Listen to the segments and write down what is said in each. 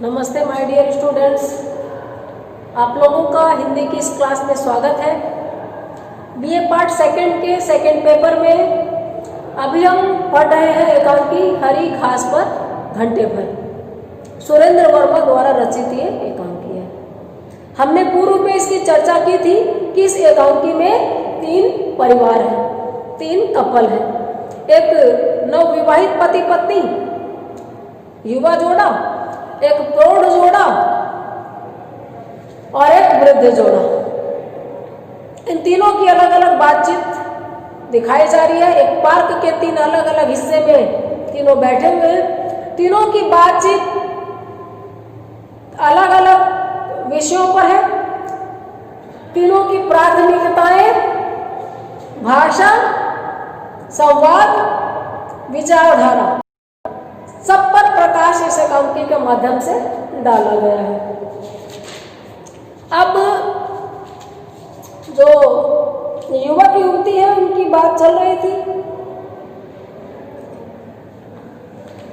नमस्ते my dear students, आप लोगों का हिंदी की इस क्लास में स्वागत है। बीए पार्ट सेकंड के सेकंड पेपर में अभी हम पढ़ रहे हैं एकांकी हरी घास पर घंटे भर। सुरेंद्र वर्मा द्वारा रचित ये एकांकी है। हमने पूर्व में इसकी चर्चा की थी कि इस एकांकी में 3 परिवार हैं, 3 कपल हैं। एक नवविवाहित पति पत्नी, युवा जोड़ा, एक प्रौढ़ जोड़ा और एक वृद्ध जोड़ा। इन तीनों की अलग अलग बातचीत दिखाई जा रही है। एक पार्क के 3 अलग अलग हिस्से में तीनों बैठे हुए हैं। तीनों की बातचीत अलग अलग विषयों पर है। तीनों की प्राथमिकताएं भाषा, संवाद, विचारधारा, सब पर प्रकाश इस एकांकी के माध्यम से डाला गया है। अब जो युवक युवती है उनकी बात चल रही थी।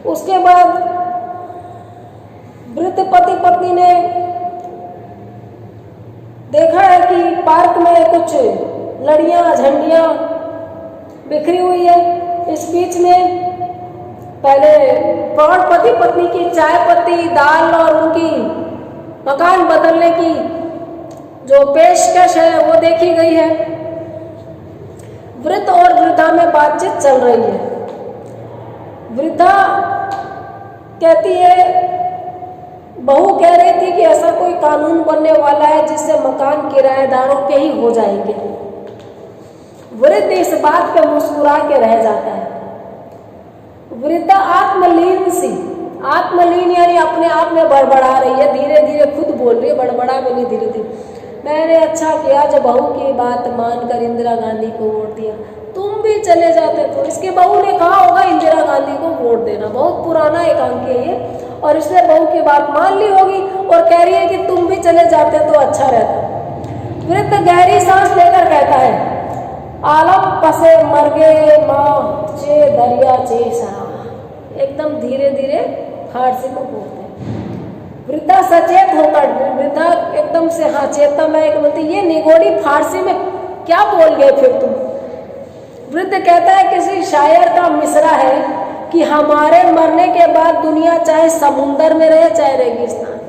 उसके बाद वृद्ध पति पत्नी ने देखा है कि पार्क में कुछ लड़ियां झंडियां बिखरी हुई है। इस बीच में पहले प्रौढ़ पति पत्नी की चाय पत्ती, दाल और उनकी मकान बदलने की जो पेशकश है वो देखी गई है। वृद्ध और वृद्धा में बातचीत चल रही है। वृद्धा कहती है, बहू कह रही थी कि ऐसा कोई कानून बनने वाला है जिससे मकान किराएदारों के ही हो जाएंगे। वृद्ध इस बात पे मुस्कुरा के रह जाता है। वृद्धा आत्मलीन यानी अपने आप में बड़बड़ा रही है, धीरे धीरे खुद बोल रही है, बड़बड़ा भी नहीं, धीरे धीरे। मैंने अच्छा किया जो बहू की बात मानकर इंदिरा गांधी को वोट दिया, तुम भी चले जाते तो। इसके बहू ने कहा होगा इंदिरा गांधी को वोट देना। बहुत पुराना एकांकी है ये, और इसने बहू की बात मान ली होगी और कह रही है कि तुम भी चले जाते तो अच्छा रहता। वृद्ध गहरी सांस लेकर कहता है, आलम पसे मरगे माँ चे दरिया चे सहा। एकदम धीरे धीरे फारसी में बोलते हैं। वृद्धा सचेत होकर, वृद्धा एकदम से हाँ चेता मैं एक बोलती, ये निगोड़ी फारसी में क्या बोल गए फिर तुम। वृद्ध कहता है, किसी शायर का मिसरा है कि हमारे मरने के बाद दुनिया चाहे समुंदर में रहे चाहे रेगिस्तान,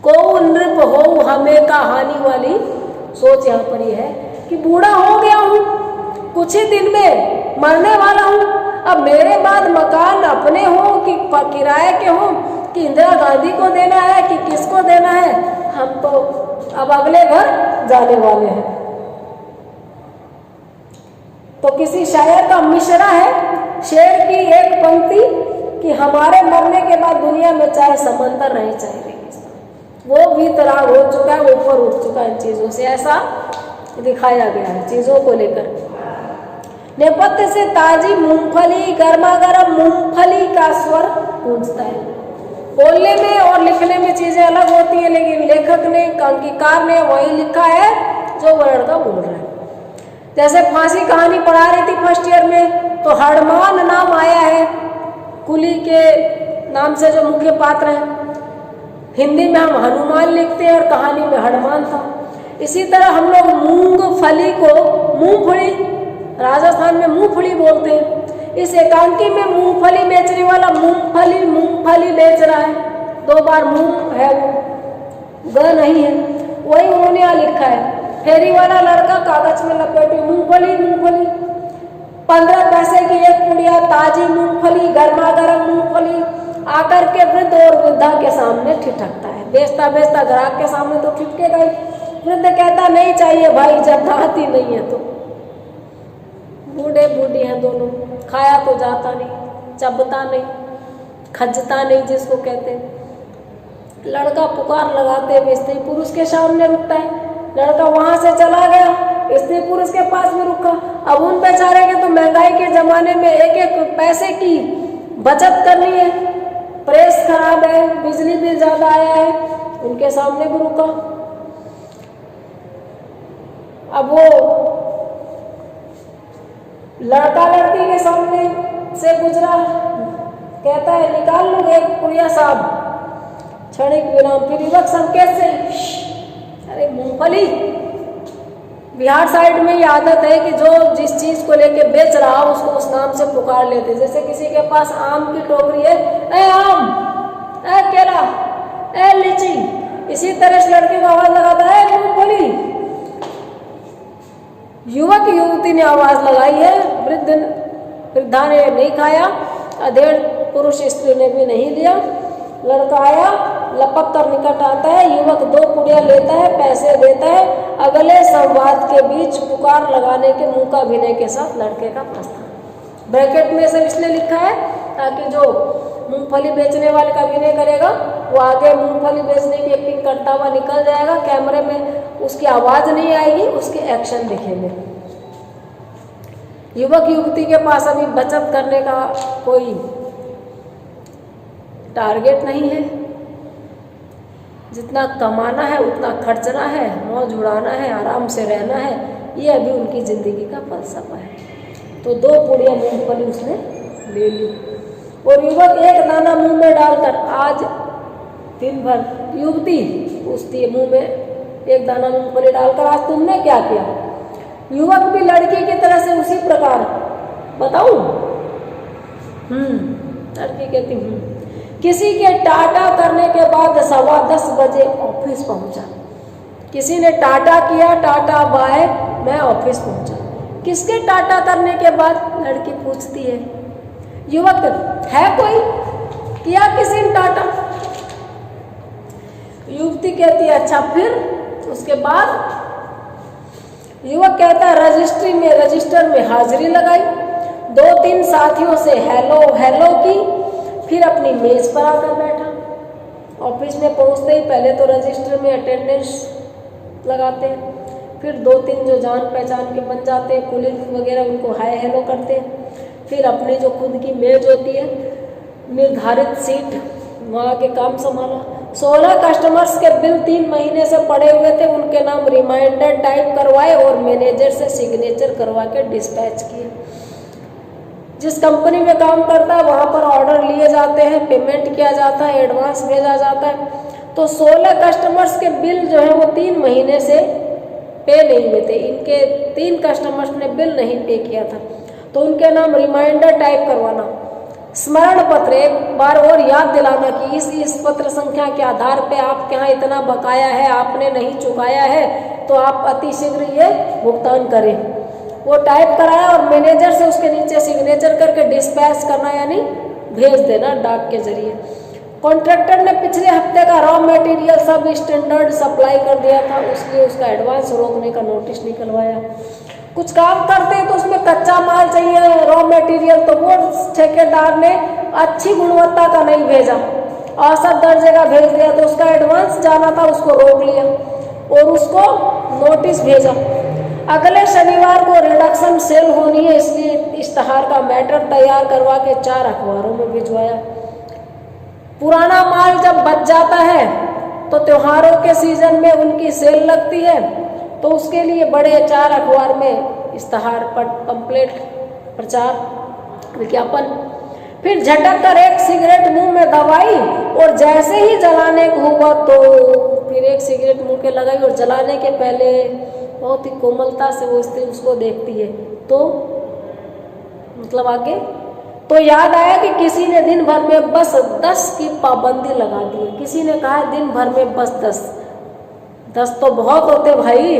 को नृप हो हमें कहानी वाली सोच यहाँ पर ये है कि बूढ़ा हो गया हूँ, कुछ ही दिन में मरने वाला हूँ। अब मेरे बाद मकान अपने हो कि किराए के हो, कि इंदिरा गांधी को देना है कि किसको देना है, हम तो अब अगले घर जाने वाले हैं। तो किसी शायर का मिसरा है, शेर की एक पंक्ति कि हमारे मरने के बाद दुनिया में चाहे समंदर रहे चाहे रेगिस्तान। वो भी तराग हो चुका है, ऊपर उठ चुका है इन चीजों से, ऐसा दिखाया गया है चीजों को लेकर। नेपथ्य से ताजी मूंगफली, गर्मा गर्म मूंगफली का स्वर गूंजता है। बोलने में और लिखने में चीजें अलग होती हैं, लेकिन लेखक ने, कांकीकार ने वही लिखा है जो वो लड़का बोल रहा है। जैसे फांसी कहानी पढ़ा रही थी फर्स्ट ईयर में, तो हनुमान नाम आया है कुली के नाम से जो मुख्य पात्र है। हिंदी में हम हनुमान लिखते हैं और कहानी में हनुमान था। इसी तरह हम लोग मूंगफली को मूंगफली, राजस्थान में मूंगफली बोलते हैं। इस एकांकी में मूंगफली बेचने वाला मूंगफली बेच रहा है। 2 बार मूंग है, ग नहीं है, वही उन्होंने यहाँ लिखा है। फेरी वाला लड़का कागज में लपेटे मूंगफली 15 पैसे की एक पुड़िया ताजी मूंगफली, गर्मा गर्म मूंगफली आकर के वृद्ध और वृद्धा के सामने ठिठकता है। बेचता बेचता ग्राहक के सामने तो ठिठकेगा ही। वृद्ध कहता, नहीं चाहिए भाई, जब दाती नहीं है तो। बूढ़े बूढ़ी हैं दोनों, खाया तो जाता नहीं, चबता नहीं, खजता नहीं जिसको कहते हैं। लड़का पुकार लगाते हुए स्त्री पुरुष के सामने रुकता है। लड़का वहां से चला गया, स्त्री पुरुष के पास में रुका। अब उन बेचारे के तो महंगाई के जमाने में एक एक पैसे की बचत करनी है, प्रेस खराब है, बिजली बिल ज्यादा आया है, उनके सामने भी रुका। अब वो लड़का लड़की के सामने से गुजरा, कहता है निकाल लूँ एक पुड़िया साहब, क्षणिक विराम, फिर युवक संकेत से अरे मूंगफली। बिहार साइड में ये आदत है कि जो जिस चीज को लेके बेच रहा हो उसको उस नाम से पुकार लेते। जैसे किसी के पास आम की टोकरी है, ए आम, ए केला, ए लीची, इसी तरह से लड़के को आवाज लगाता है मूंगफली। युवक युवती ने आवाज लगाई है, वृद्धा ने नहीं खाया, अधेड़ पुरुष स्त्री ने भी नहीं लिया। लड़का आया, लपक कर निकट आता है, युवक 2 पुड़िया लेता है, पैसे देता है। अगले संवाद के बीच पुकार लगाने के मुंह का विनय के साथ लड़के का प्रस्थान। ब्रैकेट में से इसलिए लिखा है ताकि जो मूंगफली बेचने वाले का विनय करेगा वो आगे मूंगफली बेचने की एक्टिंग करता हुआ निकल जाएगा, कैमरे में उसकी आवाज नहीं आएगी, उसके एक्शन दिखेंगे। युवक युवती के पास अभी बचत करने का कोई टारगेट नहीं है, जितना कमाना है उतना खर्चना है, मौज उड़ाना है, आराम से रहना है, ये अभी उनकी जिंदगी का फलसफा है। तो 2 पुड़िया मूंगफली उसने ले ली और युवक एक दाना मुंह में डालकर, आज दिन भर युवती पूछती है मुंह में एक दाना मूंगफली डालकर आज तुमने क्या किया? युवक भी लड़की की तरह से उसी प्रकार, बताऊं? लड़की कहती किसी के टाटा करने के बाद 10:15 बजे ऑफिस पहुंचा। किसी ने टाटा किया, टाटा बाय, मैं ऑफिस पहुंचा। किसके टाटा करने के बाद? लड़की पूछती है। युवक है कोई? किया किसी ने टाटा? युवती कहती है अच्छा फिर? उसके बाद युवक कहता है रजिस्टर में हाजिरी लगाई, 2-3 साथियों से हेलो हेलो की, फिर अपनी मेज पर आकर बैठा। ऑफिस में पहुंचते ही पहले तो रजिस्टर में अटेंडेंस लगाते हैं, फिर 2-3 जो जान पहचान के बन जाते हैं, कुलीग वगैरह, उनको हाय हेलो करते हैं। फिर अपनी जो खुद की मेज होती है, निर्धारित सीट, वहाँ के काम संभाला। 16 कस्टमर्स के बिल 3 महीने से पड़े हुए थे, उनके नाम रिमाइंडर टाइप करवाए और मैनेजर से सिग्नेचर करवा के डिस्पैच किए। जिस कंपनी में काम करता है वहाँ पर ऑर्डर लिए जाते हैं, पेमेंट किया जाता है, एडवांस भेजा जाता है। तो 16 कस्टमर्स के बिल जो है वो 3 महीने से पे नहीं हुए थे। इनके 3 कस्टमर्स ने बिल नहीं पे किया था, तो उनके नाम रिमाइंडर टाइप करवाना, स्मरण पत्र एक बार और याद दिलाना कि इस पत्र संख्या के आधार पे आपके यहाँ इतना बकाया है, आपने नहीं चुकाया है, तो आप अतिशीघ्र ये भुगतान करें। वो टाइप कराया और मैनेजर से उसके नीचे सिग्नेचर करके डिस्पैच करना, यानी भेज देना डाक के जरिए। कॉन्ट्रैक्टर ने पिछले हफ्ते का रॉ मटेरियल सब स्टैंडर्ड सप्लाई कर दिया था, उसलिए उसका एडवांस रोकने का नोटिस निकलवाया। कुछ काम करते हैं तो उसमें कच्चा माल चाहिए, रॉ मटेरियल, तो वो ठेकेदार ने अच्छी गुणवत्ता का नहीं भेजा, औसत दर्जे का भेज दिया, तो उसका एडवांस जाना था, उसको रोक लिया और उसको नोटिस भेजा। अगले शनिवार को रिडक्शन सेल होनी है, इसलिए इश्तहार का मैटर तैयार करवा के 4 अखबारों में भिजवाया। पुराना माल जब बच जाता है तो त्योहारों के सीजन में उनकी सेल लगती है, तो उसके लिए बड़े 4 अखबार में इश्तहार पर पंपलेट, प्रचार, विज्ञापन। फिर झटक कर एक सिगरेट मुंह में दबाई और जैसे ही जलाने को हुआ तो फिर एक सिगरेट मुंह के लगाई और जलाने के पहले बहुत ही कोमलता से वो स्त्री उसको देखती है। तो मतलब आगे तो याद आया कि किसी ने दिन भर में बस 10 की पाबंदी लगा दी है। किसी ने कहा दिन भर में बस 10 तो बहुत होते भाई।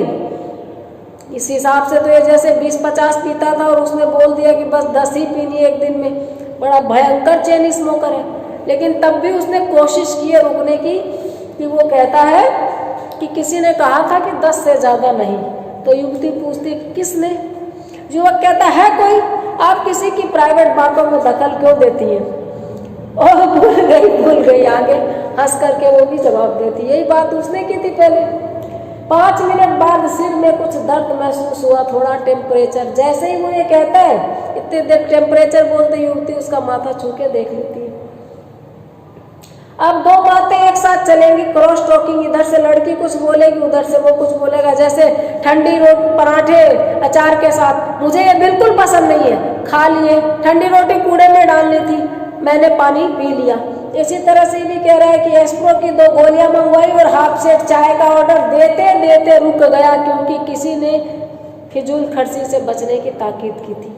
इस हिसाब से तो ये जैसे 20-50 पीता था और उसने बोल दिया कि बस 10 ही पीनी है एक दिन में, बड़ा भयंकर चेन स्मोकर है। लेकिन तब भी उसने कोशिश की है रुकने की, कि वो कहता है कि किसी ने कहा था कि 10 से ज़्यादा नहीं। तो युवती पूछती किसने? युवक कहता है कोई, आप किसी की प्राइवेट बातों में दखल क्यों देती है? ओह भूल गई आगे हंस करके वो भी जवाब देती, यही बात उसने की थी पहले। 5 मिनट बाद सिर में कुछ दर्द महसूस हुआ, थोड़ा टेम्परेचर। जैसे ही वो ये कहता है, इतने देर टेम्परेचर बोलते युवती उसका माथा छू के देख लेती है। अब 2 बातें एक साथ चलेंगी, क्रॉस टॉकिंग, इधर से लड़की कुछ बोलेगी, उधर से वो कुछ बोलेगा। जैसे ठंडी पराठे अचार के साथ, मुझे ये बिल्कुल पसंद नहीं है, खा लिए। ठंडी रोटी कूड़े में डालनी थी, मैंने पानी पी लिया। इसी तरह से भी कह रहा है कि एस्प्रो की 2 गोलियां मंगवाई और हाफ सेट चाय का ऑर्डर देते देते रुक गया क्योंकि किसी ने फिजूल खर्ची से बचने की ताकीद की थी।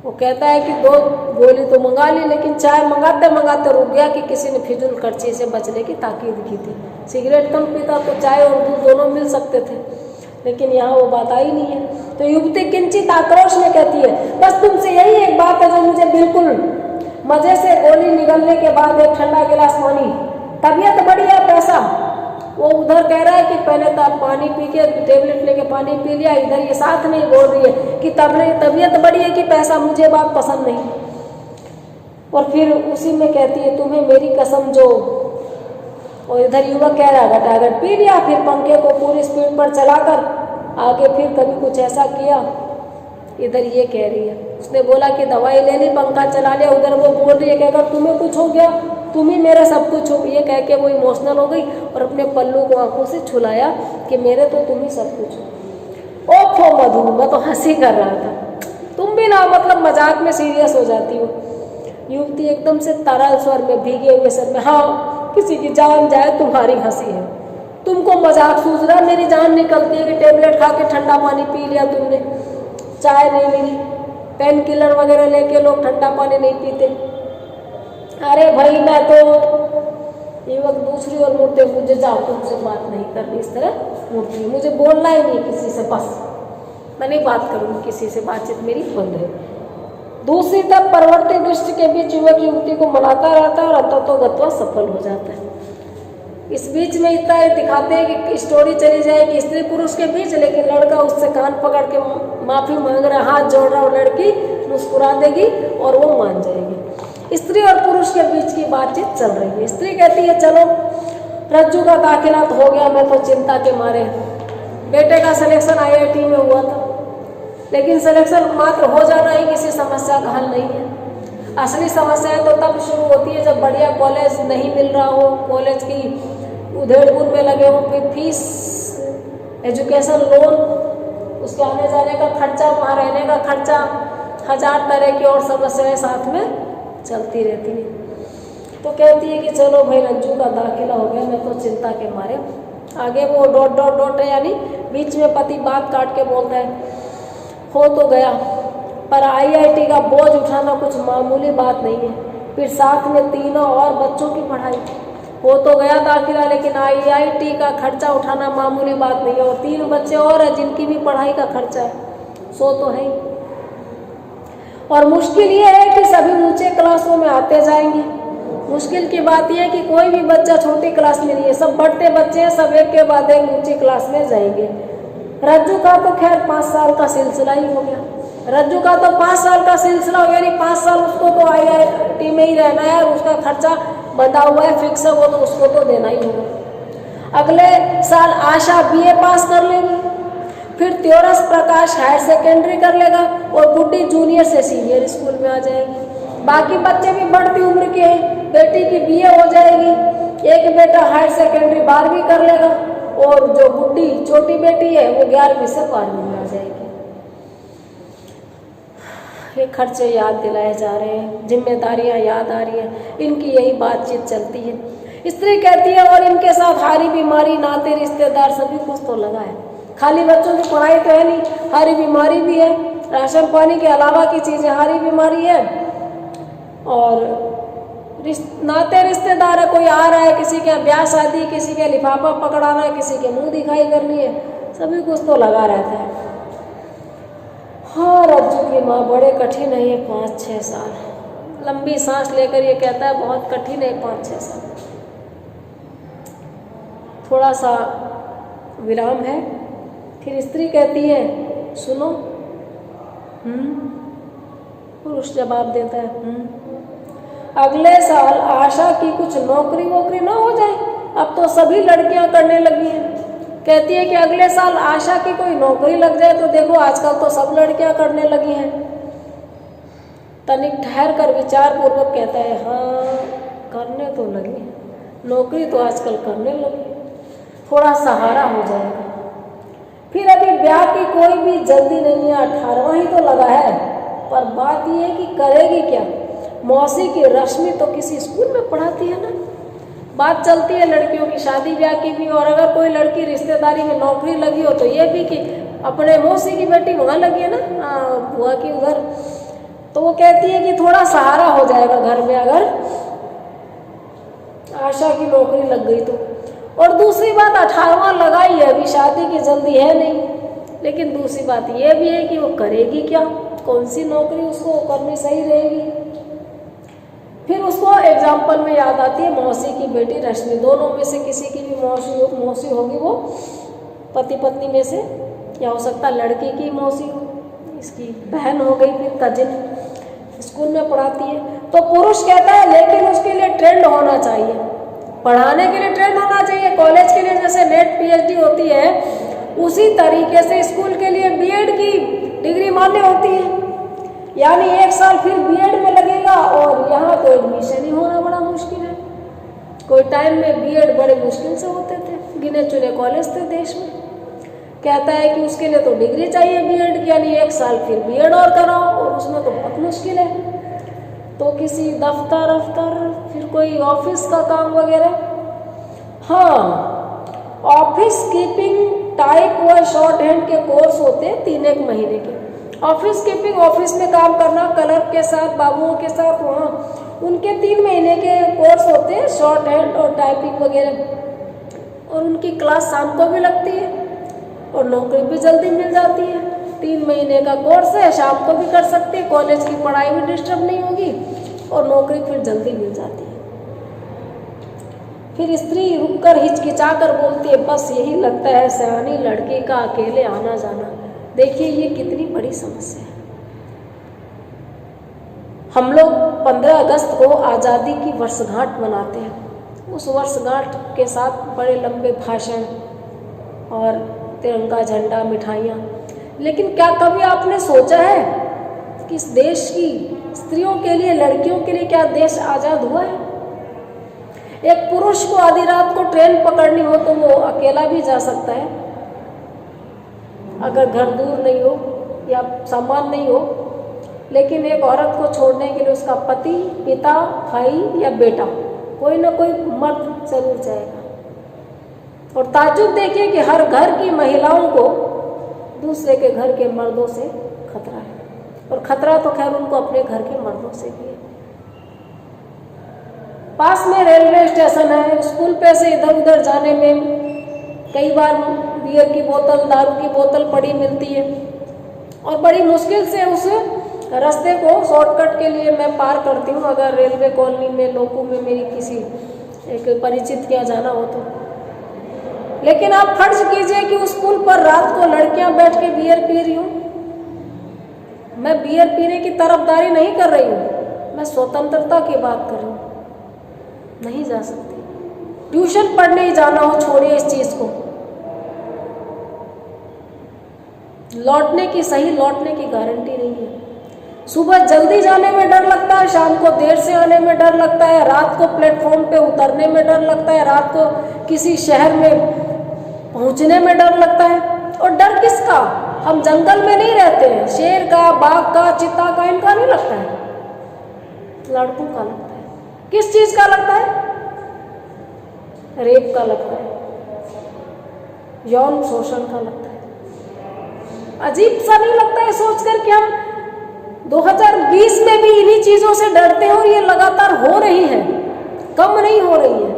वो कहता है कि 2 गोली तो मंगा ली लेकिन चाय मंगाते मंगाते रुक गया कि किसी ने फिजूल खर्ची से बचने की ताकीद की थी। सिगरेट कम पीता तो चाय और दूध दोनों मिल सकते थे, लेकिन यहाँ वो बात आई नहीं है। तो युवती किंचित आक्रोश में कहती है, बस तुमसे यही एक बात है जो मुझे बिल्कुल मजे से गोली निगलने के बाद एक ठंडा गिलास पानी, तबीयत बढ़िया पैसा। वो उधर कह रहा है कि पहले तो आप पानी पी के टेबलेट लेके पानी पी लिया, इधर ये साथ नहीं बोल रही है कि तबीयत बढ़ी है कि पैसा, मुझे बात पसंद नहीं। और फिर उसी में कहती है तुम्हें मेरी कसम जो, और इधर युवक कह रहा है घटाघट पी लिया, फिर पंखे को पूरी स्पीड पर चलाकर आगे फिर कभी कुछ ऐसा किया। इधर ये कह रही है, उसने बोला कि दवाई ले ली, पंखा चला लिया, उधर वो बोल रही है कि अगर तुम्हें कुछ हो गया तुम ही मेरा सब कुछ हो। ये कह के वो इमोशनल हो गई और अपने पल्लू को आंखों से छुलाया कि मेरे तो तुम ही सब कुछ हो। ओफो मधु, मैं तो हंसी कर रहा था, तुम भी ना मतलब मजाक में सीरियस हो जाती हो। युवती एकदम से तरल स्वर में भीगे हुए सर में, हाँ किसी की जान जाए तुम्हारी हंसी है, तुमको मजाक सूझ रहा, मेरी जान निकलती है कि टेबलेट खा के ठंडा पानी पी लिया तुमने, चाय नहीं मिली, पेन किलर वगैरह लेके लोग ठंडा पानी नहीं पीते। अरे भाई मैं तो, युवक दूसरी ओर मुड़ते, मुझे जाओ तुमसे बात नहीं करनी, इस तरह मुड़ती है, मुझे बोलना ही नहीं किसी से, बस मैं नहीं बात करूँगी किसी से, बातचीत मेरी बंद है। दूसरी तरफ परवर्ती दृष्टि के बीच युवक युवती को मनाता रहता है और अंततोगत्वा सफल हो जाता है। इस बीच में इतना दिखाते हैं कि स्टोरी चली जाएगी स्त्री पुरुष के बीच, लेकिन लड़का उससे कान पकड़ के माफी मांग रहा, हाथ जोड़ रहा, और लड़की मुस्कुरा देगी और वो मान जाएगी। स्त्री और पुरुष के बीच की बातचीत चल रही है। स्त्री कहती है चलो रज्जू का दाखिला तो हो गया, मैं तो चिंता के मारे, बेटे का सिलेक्शन IIT में हुआ था, लेकिन सिलेक्शन मात्र हो जाना ही किसी समस्या का हल नहीं है। असली समस्या तो तब शुरू होती है जब बढ़िया कॉलेज नहीं मिल रहा हो, कॉलेज की उधेड़-बुन में लगे हो, फिर फीस, एजुकेशन लोन, उसके आने जाने का खर्चा, वहाँ रहने का खर्चा, 1000 तरह की और समस्याएं साथ में चलती रहती है। तो कहती है कि चलो भाई रज्जू का दाखिला हो गया, मैं तो चिंता के मारे। आगे वो डॉट डॉट डॉट है, यानी बीच में पति बात काट के बोलता है, हो तो गया पर IIT का बोझ उठाना कुछ मामूली बात नहीं है, फिर साथ में 3 और बच्चों की पढ़ाई। हो तो गया दाखिला, लेकिन IIT का खर्चा उठाना मामूली बात नहीं है, और 3 बच्चे और हैं जिनकी भी पढ़ाई का खर्चा है, सो तो है ही। और मुश्किल ये है कि सभी ऊंचे क्लासों में आते जाएंगे। मुश्किल की बात यह है कि कोई भी बच्चा छोटी क्लास में नहीं है, सब बढ़ते बच्चे हैं, सब एक के बाद एक ऊंची क्लास में जाएंगे। रज्जू का तो खैर 5 साल का सिलसिला ही हो गया, रज्जू का तो 5 साल का सिलसिला हो गया, यानी 5 साल उसको तो IIT में ही रहना है, और उसका खर्चा बंधा हुआ है, फिक्स है, वो तो उसको तो देना ही होगा। अगले साल आशा BA पास कर लेगी, फिर त्योरस प्रकाश हायर सेकेंडरी कर लेगा, और गुड्डी जूनियर से सीनियर स्कूल में आ जाएगी। बाकी बच्चे भी बढ़ती उम्र के हैं, बेटी की BA हो जाएगी, एक बेटा हायर सेकेंडरी 12वीं कर लेगा, और जो गुड्डी छोटी बेटी है वो 11वीं से 12वीं में आ जाएगी। ये खर्चे याद दिलाए जा रहे हैं, जिम्मेदारियां याद आ रही हैं, इनकी यही बातचीत चलती है। स्त्री कहती है और इनके साथ हारी बीमारी, नाते रिश्तेदार सभी कुछ तो लगा है, खाली बच्चों की पढ़ाई तो है नहीं, हारी बीमारी भी है, राशन पानी के अलावा की चीज़ें हारी बीमारी है, और नाते रिश्तेदार है, कोई आ रहा है, किसी के ब्याह शादी, किसी के लिफाफा पकड़ाना है, किसी के मुंह दिखाई करनी है, सभी कुछ तो लगा रहता है। हाँ, रज्जू की माँ बड़े कठिन है ये 5-6 साल, लंबी सांस लेकर ये कहता है बहुत कठिन है 5-6 साल। थोड़ा सा विराम है, फिर स्त्री कहती है सुनो, पुरुष जवाब देता है अगले साल आशा की कुछ नौकरी वोकरी ना हो जाए, अब तो सभी लड़कियां करने लगी हैं। कहती है कि अगले साल आशा की कोई नौकरी लग जाए, तो देखो आजकल तो सब लड़कियां करने लगी हैं। तनिक ठहर कर विचार पूर्वक कहता है हाँ करने तो लगी, नौकरी तो आजकल करने लगी, थोड़ा सहारा हो जाएगा। फिर अभी ब्याह की कोई भी जल्दी नहीं है, 18वां ही तो लगा है, पर बात यह है कि करेगी क्या। मौसी की रश्मि तो किसी स्कूल में पढ़ाती है ना। बात चलती है लड़कियों की शादी ब्याह की भी, और अगर कोई लड़की रिश्तेदारी में नौकरी लगी हो तो ये भी कि अपने मौसी की बेटी वहाँ लगी है ना, बुआ की उधर, तो वो कहती है कि थोड़ा सहारा हो जाएगा घर में अगर आशा की नौकरी लग गई तो। और दूसरी बात 18वां लगाई है, अभी शादी की जल्दी है नहीं, लेकिन दूसरी बात ये भी है कि वो करेगी क्या, कौन सी नौकरी उसको करनी सही रहेगी। फिर उसको एग्जाम्पल में याद आती है मौसी की बेटी रश्मि, दोनों में से किसी की भी मौसी होगी, वो पति पत्नी में से, या हो सकता लड़की की मौसी हो, इसकी बहन हो गई, फिर कजिन, स्कूल में पढ़ाती है। तो पुरुष कहता है लेकिन उसके लिए ट्रेंड होना चाहिए, पढ़ाने के लिए ट्रेंड होना चाहिए। कॉलेज के लिए जैसे नेट पीएचडी होती है, उसी तरीके से स्कूल के लिए बीएड की डिग्री मान्य होती है, यानी 1 साल फिर बीएड में लगेगा, और यहाँ तो एडमिशन ही होना बड़ा मुश्किल है। कोई टाइम में बीएड बड़े मुश्किल से होते थे, गिने चुने कॉलेज थे देश में। कहता है कि उसके लिए तो डिग्री चाहिए बीएड की, यानी 1 साल फिर बीएड और कराओ, और उसमें तो बहुत मुश्किल है। तो किसी दफ्तर फिर कोई ऑफिस का काम वगैरह, हाँ, ऑफिस कीपिंग टाइप व शॉर्ट हैंड के कोर्स होते हैं 3-1 महीने के। ऑफिस कीपिंग, ऑफिस में काम करना क्लर्क के साथ, बाबुओं के साथ, वहाँ उनके 3 महीने के कोर्स होते हैं, शॉर्ट हैंड और टाइपिंग वगैरह, और उनकी क्लास शाम को भी लगती है और नौकरी भी जल्दी मिल जाती है। 3 महीने का कोर्स है, शाम को भी कर सकते हैं, कॉलेज की पढ़ाई भी डिस्टर्ब नहीं होगी और नौकरी फिर जल्दी मिल जाती है। फिर स्त्री रुककर हिचकिचा कर बोलती है, बस यही लगता है सयानी लड़की का अकेले आना जाना। देखिए ये कितनी बड़ी समस्या है। हम लोग 15 अगस्त को आज़ादी की वर्षगांठ मनाते हैं। उस वर्षगांठ के साथ बड़े लंबे भाषण और तिरंगा झंडा, मिठाइयाँ, लेकिन क्या कभी आपने सोचा है कि इस देश की स्त्रियों के लिए, लड़कियों के लिए क्या देश आज़ाद हुआ है? एक पुरुष को आधी रात को ट्रेन पकड़नी हो तो वो अकेला भी जा सकता है, अगर घर दूर नहीं हो या सामान नहीं हो, लेकिन एक औरत को छोड़ने के लिए उसका पति, पिता, भाई या बेटा, कोई ना कोई मर्द जरूर जाएगा। और ताज्जुब देखिए कि हर घर की महिलाओं को दूसरे के घर के मर्दों से खतरा है, और खतरा तो खैर उनको अपने घर के मर्दों से भी है। पास में रेलवे स्टेशन है, स्कूल पे से इधर उधर जाने में कई बार बियर की बोतल, दारू की बोतल पड़ी मिलती है, और बड़ी मुश्किल से उस रास्ते को शॉर्टकट के लिए मैं पार करती हूँ, अगर रेलवे कॉलोनी में, लोगों में मेरी किसी एक परिचित के यहाँ जाना हो तो। लेकिन आप फर्ज कीजिए कि उस पुल पर रात को लड़कियां बैठ के बियर पी रही हूँ। मैं बियर पीने की तरफदारी नहीं कर रही हूँ, मैं स्वतंत्रता की बात कर रही हूँ। नहीं जा सकती। ट्यूशन पढ़ने ही जाना हो, छोड़िए इस चीज को। लौटने की, सही लौटने की गारंटी नहीं है। सुबह जल्दी जाने में डर लगता है, शाम को देर से आने में डर लगता है, रात को प्लेटफॉर्म पे उतरने में डर लगता है, रात को किसी शहर में पहुंचने में डर लगता है। और डर किसका? हम जंगल में नहीं रहते हैं, शेर का, बाघ का, चीता का, इनका नहीं लगता है, लड़कों का लगता है। किस चीज का लगता है? रेप का लगता है, यौन शोषण का लगता है। अजीब सा नहीं लगता है सोचकर कि हम 2020 में भी इन्हीं चीजों से डरते हैं, और ये लगातार हो रही है, कम नहीं हो रही है।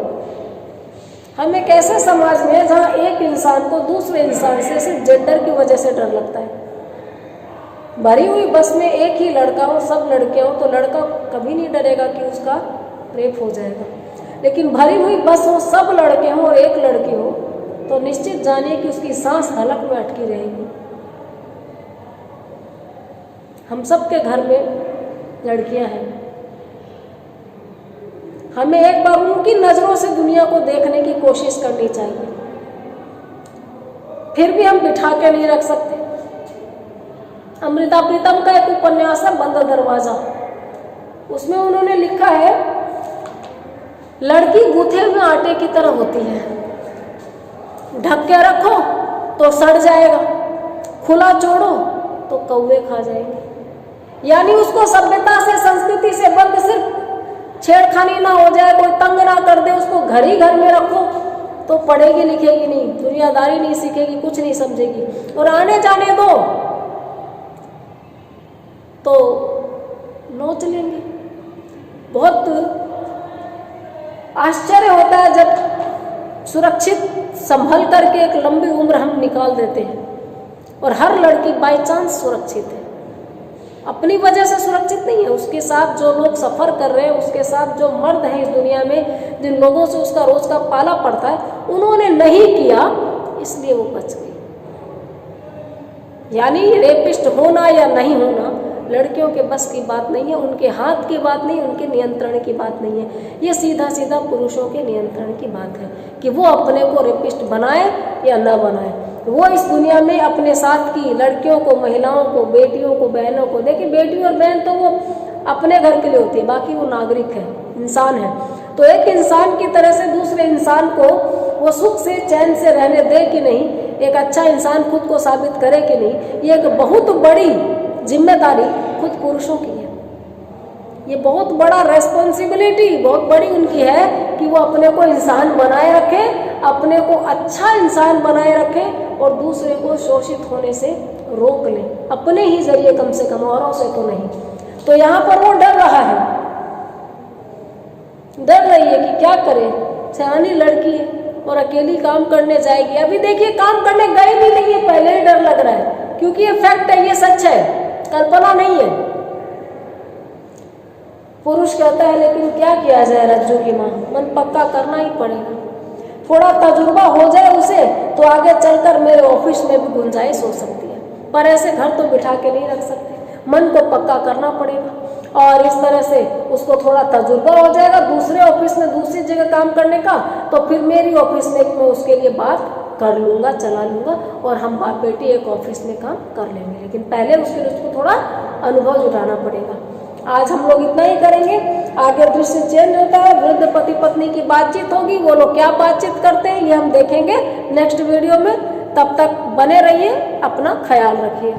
हम एक ऐसे समाज में हैं जहाँ एक इंसान को दूसरे इंसान से सिर्फ जेंडर की वजह से डर लगता है। भरी हुई बस में एक ही लड़का हो, सब लड़कियां हो, तो लड़का कभी नहीं डरेगा कि उसका रेप हो जाएगा। लेकिन भरी हुई बस हो, सब लड़के हों और एक लड़की हो, तो निश्चित जानिए कि उसकी सांस हलक में अटकी रहेगी। हम सबके घर में लड़कियां हैं। हमें एक बार उनकी नजरों से दुनिया को देखने की कोशिश करनी चाहिए। फिर भी हम बिठा के नहीं रख सकते। अमृता प्रीतम का एक उपन्यास है बंद दरवाजा, उसमें उन्होंने लिखा है, लड़की गूथे हुए आटे की तरह होती है, ढक के रखो तो सड़ जाएगा, खुला छोड़ो तो कौवे खा जाएंगे। यानी उसको सभ्यता से, संस्कृति से बंद, सिर्फ छेड़खानी ना हो जाए, कोई तंग ना कर दे, उसको घर ही घर में रखो तो पढ़ेगी लिखेगी नहीं, दुनियादारी नहीं सीखेगी, कुछ नहीं समझेगी। और आने जाने दो तो नोच लेंगे। बहुत आश्चर्य होता है जब सुरक्षित संभल करके एक लंबी उम्र हम निकाल देते हैं और हर लड़की बाय चांस सुरक्षित है, अपनी वजह से सुरक्षित नहीं है। उसके साथ जो लोग सफ़र कर रहे हैं, उसके साथ जो मर्द हैं इस दुनिया में, जिन लोगों से उसका रोज का पाला पड़ता है, उन्होंने नहीं किया इसलिए वो बच गई। यानी रेपिस्ट होना या नहीं होना लड़कियों के बस की बात नहीं है, उनके हाथ की बात नहीं, उनके नियंत्रण की बात नहीं है। ये सीधा सीधा पुरुषों के नियंत्रण की बात है कि वो अपने को रेपिस्ट बनाए या न बनाए। वो इस दुनिया में अपने साथ की लड़कियों को, महिलाओं को, बेटियों को, बहनों को, देखिए बेटी और बहन तो वो अपने घर के लिए होती है, बाकी वो नागरिक है, इंसान है। तो एक इंसान की तरह से दूसरे इंसान को वो सुख से चैन से रहने दे कि नहीं, एक अच्छा इंसान खुद को साबित करे कि नहीं, ये एक बहुत बड़ी जिम्मेदारी खुद पुरुषों की है। ये बहुत बड़ा रेस्पॉन्सिबिलिटी बहुत बड़ी उनकी है कि वो अपने को इंसान बनाए रखे, अपने को अच्छा इंसान बनाए रखे और दूसरे को शोषित होने से रोक ले, अपने ही जरिए कम से कम, औरों से तो नहीं। तो यहाँ पर वो डर रहा है, डर रही है कि क्या करे, सयानी लड़की है और अकेली काम करने जाएगी। अभी देखिए काम करने गए भी नहीं है, पहले ही डर लग रहा है, क्योंकि ये फैक्ट है, ये सच है, कल्पना नहीं है। पुरुष कहता है लेकिन क्या किया जाए रज्जू की माँ, मन पक्का करना ही पड़ेगा। थोड़ा तजुर्बा हो जाए उसे तो आगे चलकर मेरे ऑफिस में भी गुंजाइश हो सकती है, पर ऐसे घर तो बिठा के नहीं रख सकते, मन को पक्का करना पड़ेगा। और इस तरह से उसको थोड़ा तजुर्बा हो जाएगा दूसरे ऑफिस में, दूसरी जगह काम करने का, तो फिर मेरी ऑफिस में मैं उसके लिए बात कर लूँगा, चला लूँगा और हम बाप बेटी एक ऑफिस में काम कर लेंगे। लेकिन पहले उसके लिए उसको थोड़ा अनुभव जुटाना पड़ेगा। आज हम लोग इतना ही करेंगे, आगे दृश्य चेंज होता है, वृद्ध पति पत्नी की बातचीत होगी, वो लोग क्या बातचीत करते हैं ये हम देखेंगे नेक्स्ट वीडियो में। तब तक बने रहिए, अपना ख्याल रखिए।